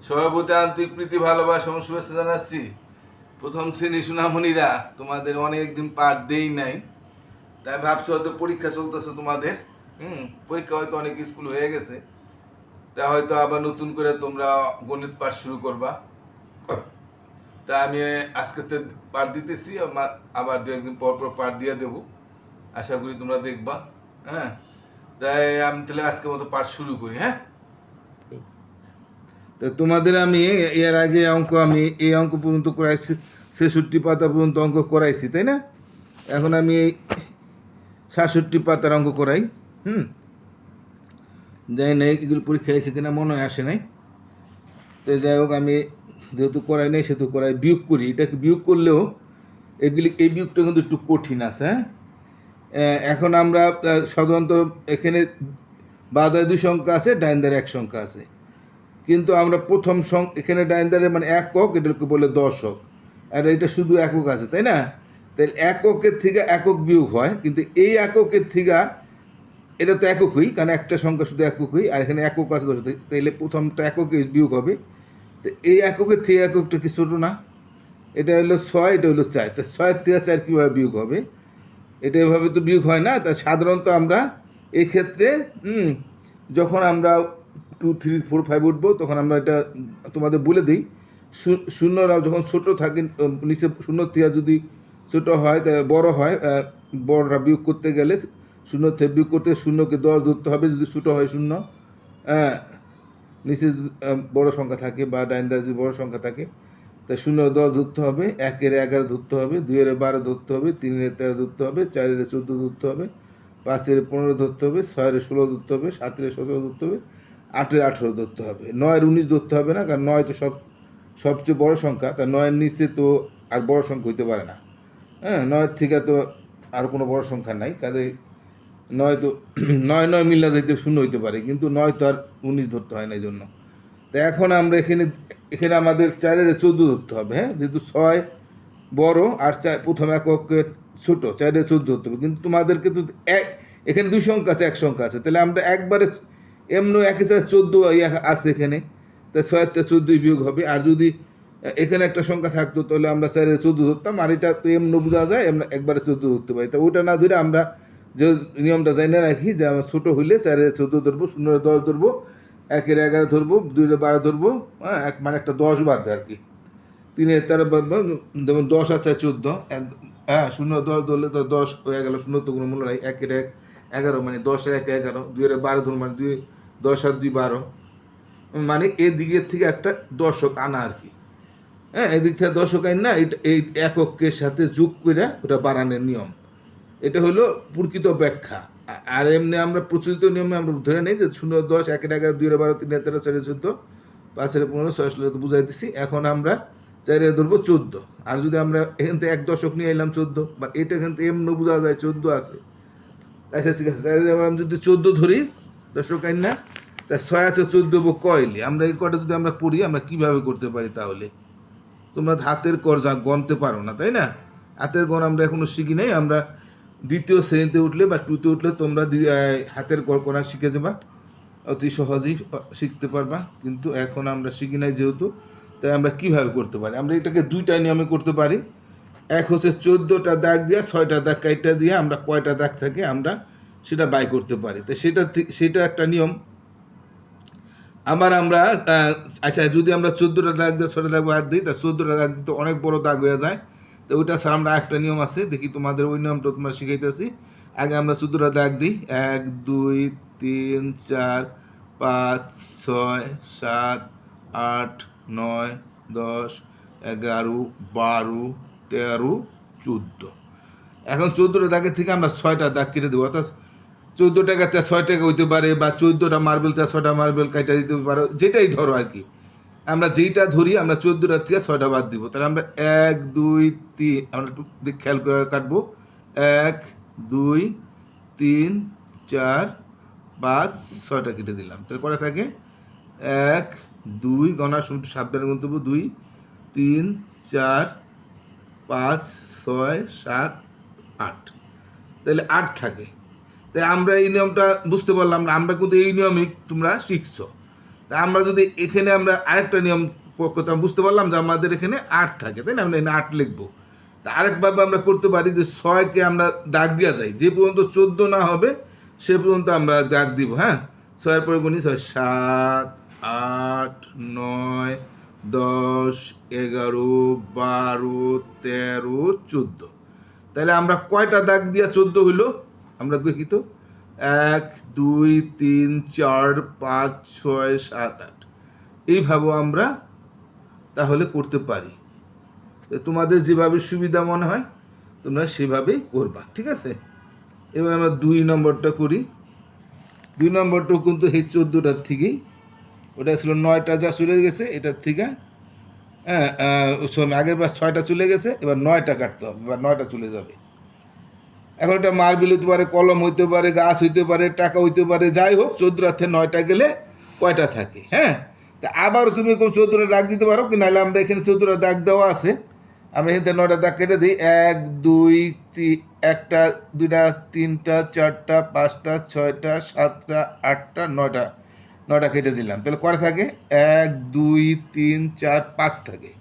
সবার প্রতি আন্তরিক প্রীতি ভালোবাসা এবং শুভেচ্ছা জানাচ্ছি। প্রথম শ্রেণী সোনামণিরা, তোমাদের অনেকদিন পাঠ দেই নাই, তাই ভাবছি হয়তো পরীক্ষা চলতেছে তোমাদের। পরীক্ষা হয়তো অনেক স্কুল হয়ে গেছে, তা হয়তো আবার নতুন করে তোমরা গণিত পাঠ শুরু করবা। তা আমি আজকে পাঠ দিতেছি, আবার দু একদিন পর পর পাঠ দিয়ে দেবো। আশা করি তোমরা দেখবা। হ্যাঁ, তাই আমি তাহলে আজকের মতো পাঠ শুরু করি। হ্যাঁ, তো তোমাদের আমি এর আগে আমি এই অঙ্ক পর্যন্ত করাইছি, ৬৬ পাতা পর্যন্ত অঙ্ক করাইছি, তাই না? এখন আমি এই ৬৭ পাতার অঙ্ক করাই। যাই নাই, এগুলো পরীক্ষা এসে কিনা মনে আসে নাই। তো যাই হোক, আমি যেহেতু করাই নাই সেহেতু করাই, বিয়োগ করি। এটাকে বিয়োগ করলেও এই বিয়োগটা কিন্তু একটু কঠিন আছে। হ্যাঁ, এখন আমরা সাধারণত এখানে বাদায় ২ সংখ্যা আছে, ডাইনদারে ১ সংখ্যা আছে, কিন্তু আমরা প্রথম এখানে ডাইনদারে মানে একক, এটাকে বলে দশক, আর এটা শুধু একক আছে, তাই না? তাহলে এককের থেকে একক বিয়োগ হয়, কিন্তু এই এককের থেকে এটা তো এককই, কারণ একটা সংখ্যা শুধু এককই, আর এখানে একক আছে দশ, তাহলে প্রথমটা এককে বিয়োগ হবে। তো এই এককের থেকে এককটা কি ছোটো না? এটা হলো ৬, এটা হলো ৪, তা ৬-এর থেকে ৪ কীভাবে বিয়োগ হবে? এটা এভাবে তো বিয়োগ হয় না। তা সাধারণত আমরা এই ক্ষেত্রে যখন আমরা 2, 3, 4, 5 উঠবো, তখন আমরা এটা তোমাদের বলে দিই, শূন্যরা যখন ছোট থাকে, নিচে শূন্য থেকে যদি ছোট হয়, তা বড় হয়, বড়রা বিয়োগ করতে গেলে শূন্য থেকে বিয়োগ করতে শূন্যকে ১০ ধরতে হবে যদি ছোট হয় শূন্য। নিচে বড় সংখ্যা থাকে বা ডাইনদার যদি বড় সংখ্যা থাকে, তা ০ ১০ ধরতে হবে, ১-এর ১১ ধরতে হবে, ২-এর ১২ ধরতে হবে, ৩-এর ১৩ ধরতে হবে, ৪-এর ১৪ ধরতে হবে, ৫-এর ১৫ ধরতে হবে, ৬-এর ১৬ ধরতে হবে, ৭-এর ১৭ ধরতে হবে, ৮-এর ১৮ ধরতে হবে। ৯-এর ১৯ ধরতে হবে না, কারণ ৯ তো সবচেয়ে বড় সংখ্যা, তা ৯-এর নিচে তো আর বড় সংখ্যা হইতে পারে না। হ্যাঁ, ৯-এর থেকে তো আর কোনো বড় সংখ্যা নাই, কাজে ৯ তো ৯ মিল্লা যাইতে শূন্য হইতে পারে, কিন্তু 9 তো আর ১৯ ধরতে হয় না, এই জন্য। তো এখন আমরা এখানে আমাদের ৪-এর ১৪ ধরতে হবে। হ্যাঁ, যেহেতু ৬ বড় আর প্রথম এককের ছোট, ৪-এর ১৪ ধরতে হবে, কিন্তু তোমাদেরকে তো এখানে ২ সংখ্যা আছে, ১ সংখ্যা আছে, তাহলে আমরা একবারে এমন ১-এর ১৪ আছে এখানে, তাই ৬-এর থেকে ১৪ বিয়োগ হবে। আর যদি এখানে একটা সংখ্যা থাকতো, তাহলে আমরা ৪-এর ১৪ ধরতাম, আর এটা তো এমন বোঝা যায়, আমরা একবারে ১৪ ধরতে পারি। তা ওটা না ধরে আমরা যে নিয়মটা জানি রাখি, যে আমরা ছোটো হইলে ৪-এর ১৪ ধরবো, ০-এর ১০ ধরবো, ১-এর ১১ ধরবো, ২-এর ১২ ধরবো, হ্যাঁ, মানে একটা ১০ বাদ আর কি। ৩-এর ১৩ বাদ, যেমন ১০ আছে ১৪, হ্যাঁ, ০-১০ ধরলে তো ১০ হয়ে গেল, ০ তো কোনো মূল্য নাই। ১-এর ১ ১১, মানে ১০-এর ১ ১১, ২-এর ১২ ধরুন, মানে ১০ আর ২ ১২, মানে এদিকের থেকে একটা দশক আনা আর কি। হ্যাঁ, এদিক থেকে দশক আইন না, এই এককের সাথে যোগ করে ওটা বাড়ানোর নিয়ম। এটা হলো প্রকৃত ব্যাখ্যা। আর এমনি আমরা প্রচলিত নিয়মে আমরা ধরে নিই যে ০ ১০ ১-এর ১১ ২-এর ১২ ৩-এর ১৩ ৪-এর ১৪ ৫-এর ১৫ ৬-এর ১৬ বুঝাই দিছি। এখন আমরা ৪-এর ধরবো ১৪, আর যদি আমরা এখান থেকে ১ দশক নিয়ে এলাম ১৪, বা এটা এখান থেকে এমন বোঝা যায় ১৪ আছে। আচ্ছা, ঠিক আছে, ৪-এর আমরা যদি ১৪ ধরি দশক আইন না, তা ৬ আছে ১৪ কয়লি, আমরা এই কটা যদি আমরা পড়ি, আমরা কীভাবে করতে পারি তাহলে? তোমরা হাতের কর যা গণতে পারো না, তাই না? হাতের গণ আমরা এখনো শিখি নাই। আমরা দ্বিতীয় শ্রেণীতে উঠলে বা 2-তে উঠলে তোমরা হাতের কর করা শিখে যাবা, অতি সহজেই শিখতে পারবা, কিন্তু এখন আমরা শিখি নাই যেহেতু, তাই আমরা কিভাবে করতে পারি? আমরা এটাকে 2টা নিয়মে করতে পারি। এক হচ্ছে 14টা দাগ দিয়ে 6টা দাগ কাইটা দিয়ে আমরা কয়টা দাগ থাকে আমরা সেটা বাই করতে পারি। তো সেটা একটা নিয়ম। আবার আমরা আচ্ছা, যদি আমরা 14টা দাগ দিয়ে 6টা দাগ বাদ দিই, তা 14টা দাগ তো অনেক বড় দাগ হয়ে যায়। তো ওইটা ছাড়া আমরা একটা নিয়ম আছে, দেখি তোমাদের ওই নিয়মটা তোমরা শিখাইতেছি। আগে আমরা 14টা দাগ দিই, 1 2 3 4 5 6 7 8 9 10 11 12 13 14। এখন 14টা দাগের থেকে আমরা 6টা দাগ কেটে দেবো, অর্থাৎ 14 টাকাতে 6 টাকা হইতে পারে, বা 14টা মার্বেলতে 6টা মার্বেল কাটা দিতে পারো, যেটাই ধরো আর কি। আমরা যেইটা ধরি, আমরা 14টার থেকে 6টা বাদ দিব, তাহলে আমরা 1 2 3, আমরা একটু খেয়াল করে কাটবো, 1 2 3 4 5 6টা কেটে দিলাম, তাহলে কটা থাকে? 1 2, গণার সময় সাবধানে গুনতে হবে, 2 3 4 5 6 7 8, তাহলে 8 থাকে। তাই আমরা এই নিয়মটা বুঝতে পারলাম না, আমরা কিন্তু এই নিয়মই তোমরা শিখছো। তা আমরা যদি এখানে আমরা আরেকটা নিয়ম করতাম, বুঝতে পারলাম যে আমাদের এখানে 8 থাকে, তাই না? আমরা এখানে 8 লিখবো। তা আরেকভাবে আমরা করতে পারি যে 6কে আমরা দাগ দেওয়া যায়, যে পর্যন্ত 14 না হবে সে পর্যন্ত আমরা দাগ দিব। হ্যাঁ, 6-এর পরে গুণি 6, 7, 8, 9, 10, 11, 12, 13, 14। তাহলে আমরা কয়টা দাগ দিয়া 14 হইল? আমরা দেখি তো, 1, 2, 3, 4, 5, 6, 7, 8। এইভাবে আমরা তাহলে করতে পারি। তোমাদের যেভাবে সুবিধা মনে হয় তোমরা সেভাবেই করবা, ঠিক আছে? এবার আমরা 2 নম্বরটা করি। 2 নম্বরটাও কিন্তু এই 14টার থেকেই, ওটা ছিল 9টা যা চলে গেছে এটার থেকে। হ্যাঁ, আগের বার 6টা চলে গেছে, এবার 9টা কাটতে হবে, এবার 9টা চলে যাবে। এখন এটা মার্বেল হইতে পারে, কলম হইতে পারে, গাছ হইতে পারে, টাকা হইতে পারে, যাই হোক 14 9টা গেলে কয়টা থাকে? হ্যাঁ, তা আবারও তুমি কোন 14টা দাগ দিতে পারো কি, নাহলে আমরা এখানে 14টা দাগ দেওয়া আছে, আমরা এখানে 9টা দাগ কেটে দিই। 1, 2, 3, 1টা, 2টা, 3টা, 4টা, 5টা, 6টা, 7টা, 8টা, 9টা কেটে দিলাম। তাহলে কয়টা থাকে? 1, 2, 3, 4, 5 থাকে।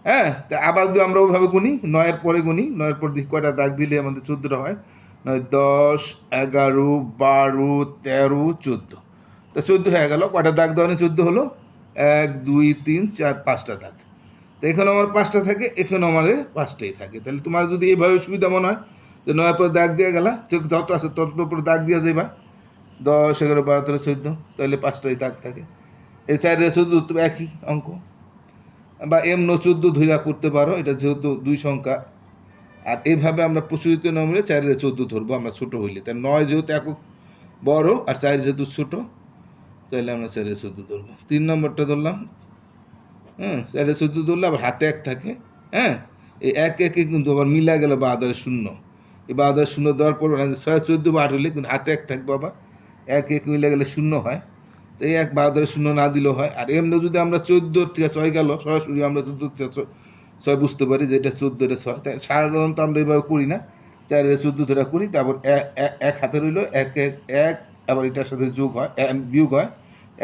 হ্যাঁ, তা আবার যদি আমরা ওইভাবে গুনি, 9-এর পরে গুনি, 9-এর পর দিকে কয়টা দাগ দিলে আমাদের 14টা হয়? 9, 10, 11, 12, 13, 14। তা 14 হয়ে গেল। কয়টা দাগ দেওয়া 14 হলো? 1, 2, 3, 4, 5টা দাগ। তো এখানে আমার 5টা থাকে, এখানে আমার 5টাই থাকে। তাহলে তোমার যদি এইভাবে সুবিধা মনে হয় যে 9-এর পর দাগ দিয়ে গেলা, যত আছে তত উপরে দাগ দিয়ে যাইবা, 10, 11, 12, 13, 14, তাহলে 5টাই দাগ থাকে। এই 4 14 একই অঙ্ক। বা এমন 14 ধইরা করতে পারো, এটা যেহেতু 2 সংখ্যা। আর এইভাবে আমরা প্রচলিত নিয়মে 4-এর 14 ধরবো আমরা ছোট হইলে। তাই 9 যেহেতু একক বড় আর 4 যেহেতু ছোট, তাহলে আমরা 4-এর 14 ধরবো। 3 নম্বরটা ধরলাম। হ্যাঁ, 4-এর 14 ধরলে আবার হাতে 1 থাকে। হ্যাঁ, এই 1 1 কিন্তু আবার মিলা গেল বা আদারে 0। এই বা আদারে 0 দেওয়ার পর 6, 14 বা 8 হইলে কিন্তু হাতে 1 থাকবে, আবার 1 1 মিলা গেলে 0 হয়। তো এই 1 বাহাদুরের 0 না দিলেও হয়। আর এমনি যদি আমরা 14 থেকে 6 গেল, সরাসরি আমরা 14 থেকে 6 বুঝতে পারি যে এটা 14, এটা 6। তাই সাধারণত আমরা এইভাবে করি না, 4-এর 14 ধরে করি। তারপর 1 হাতে রইল, 1 1 1, আবার এটার সাথে যোগ হয়, বিয়োগ হয়,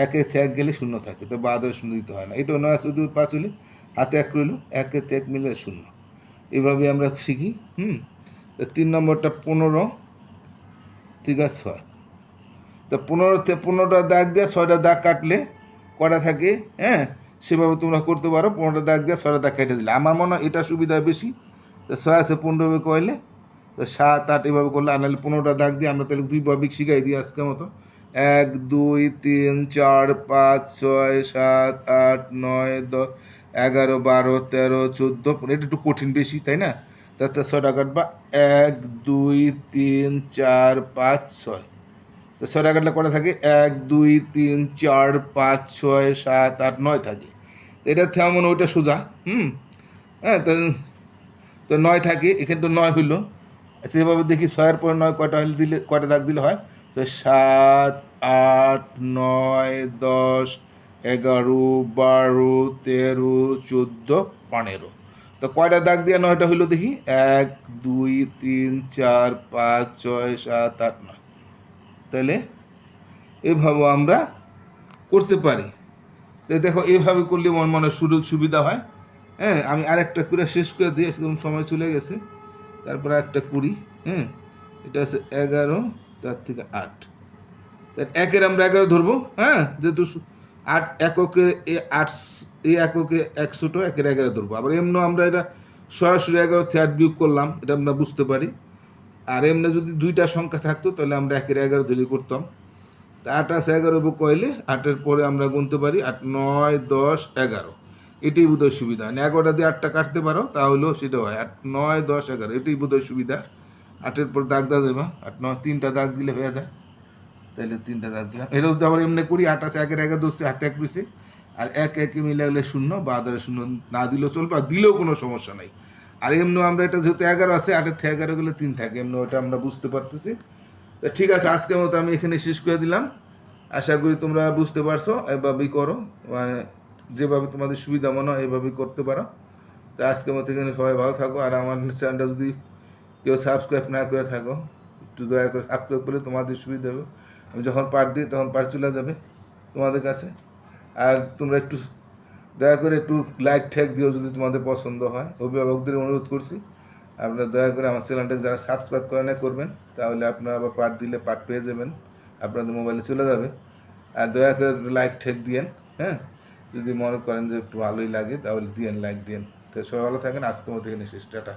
1 1 থেকে 1 গেলে 0 থাকে, তো বাহাদুরের 0 দিতে হয় না। এটা 9 14 5 হইলে হাতে 1 রইল, 1 1 থেকে 1 মিলে 0। এইভাবে আমরা শিখি। তো 3 নম্বরটা 15 থেকে 6। তো 15টা দাগ দিয়ে 6টা দাগ কাটলে কটা থাকে? হ্যাঁ, সেভাবে তোমরা করতে পারো। 15টা দাগ দিয়ে 6টা দাগ কেটে দিলে আমার মনে হয় এটা সুবিধা বেশি। তো 6 আছে 15 কইলে, তো 7 8 এভাবে করলে, আর নাহলে 15টা দাগ দিয়ে আমরা তাহলে দুইভাবে শিখাই দিই আজকের মতো। 1 2 3 4 5 6 7 8 9 10 11 12 13 14 এটা একটু কঠিন বেশি, তাই না? তাতে 6টা কাটবা। 1 2 3 4 5 6। তো 6টা কাটলে কটা থাকে? 1 2 3 4 5 6 7 8 9 থাকে। তো এটা তেমন ওইটা সোজা। হ্যাঁ, তো 9 থাকে, এখানে তো 9 হইলো। সেভাবে দেখি 6-এর পরে 9 কয়টা হলে দিলে, কয়টা দাগ দিলে হয়? তো 7 8 9 10 11 12 13 14 15। তো কয়টা দাগ দিয়ে 9টা হইলো দেখি? 1 2 3 4 5 6 7 8 9। তাহলে এভাবেও আমরা করতে পারি। তো দেখো, এভাবে করলে মনে সুবিধা হয়। হ্যাঁ, আমি আরেকটা করে শেষ করে দিই, এরকম সময় চলে গেছে। তারপরে একটা করি। হ্যাঁ, এটা আছে 11, তার থেকে 8। তার 1-এর আমরা 11 ধরবো। হ্যাঁ, যেহেতু 8 এককে, 8 এই এককে 1 ছোট, 1-এর 11 ধরবো। আবার এমন আমরা এটা সরাসরি 11 থেকে 8 বিয়োগ করলাম, এটা আমরা বুঝতে পারি। আর এমনি যদি 2টা সংখ্যা থাকতো তাহলে আমরা 1-এর 11 ধরে করতাম। তা 8 আছে 11 কইলে 8-এর পরে আমরা গুনতে পারি 8 9 10 11। এটাই বোধহয় সুবিধা। 11টা দিয়ে 8টা কাটতে পারো তাহলেও সেটা হয় 8 9 10 11। এটাই বোধহয় সুবিধা। 8-এর পর দাগ দেওয়া যাবে। 8 9 3টা দাগ দিলে হয়ে যায়। তাহলে 3টা দাগ দিলাম। এটা যদি আবার এমনি করি, 8 আছে 1-এর 11 ধরছে, হাতে 1 রয়েছে, আর 1 1 মিলে গেলে 0, বা আদারে 0 না দিলেও চলবে, আর দিলেও কোনো সমস্যা নাই। আর এমনি আমরা এটা যেহেতু 11 আছে, 8-এর থেকে 11 গেলে 3 থাকে, এমনি ওটা আমরা বুঝতে পারতেছি। তা ঠিক আছে, আজকের মতো আমি এখানে শেষ করে দিলাম। আশা করি তোমরা বুঝতে পারছো। এভাবেই করো, মানে যেভাবে তোমাদের সুবিধা মনে হয় এভাবেই করতে পারো। তা আজকের মতো এখানে সবাই ভালো থাকো। আর আমার চ্যানেলটা যদি কেউ সাবস্ক্রাইব না করে থাকো, একটু দয়া করে সাবস্ক্রাইব করলে তোমাদের সুবিধা হবে। আমি যখন পার্ট দিই তখন পার্ট চলে যাবে তোমাদের কাছে। আর তোমরা একটু দয়া করে একটু লাইক ঠেক দিও যদি তোমাদের পছন্দ হয়। অভিভাবকদের অনুরোধ করছি, আপনারা দয়া করে আমার চ্যানেলটাকে যারা সাবস্ক্রাইব করে না করবেন, তাহলে আপনারা আবার পার্ট দিলে পার্ট পেয়ে যাবেন, আপনাদের মোবাইলে চলে যাবে। আর দয়া করে একটু লাইক ঠেক দিয়েন, হ্যাঁ, যদি মনে করেন যে একটু ভালোই লাগে তাহলে দিয়েন, লাইক দিয়েন। তো সবাই ভালো থাকেন, আজকের মতো এখানে শেষ, টাটা।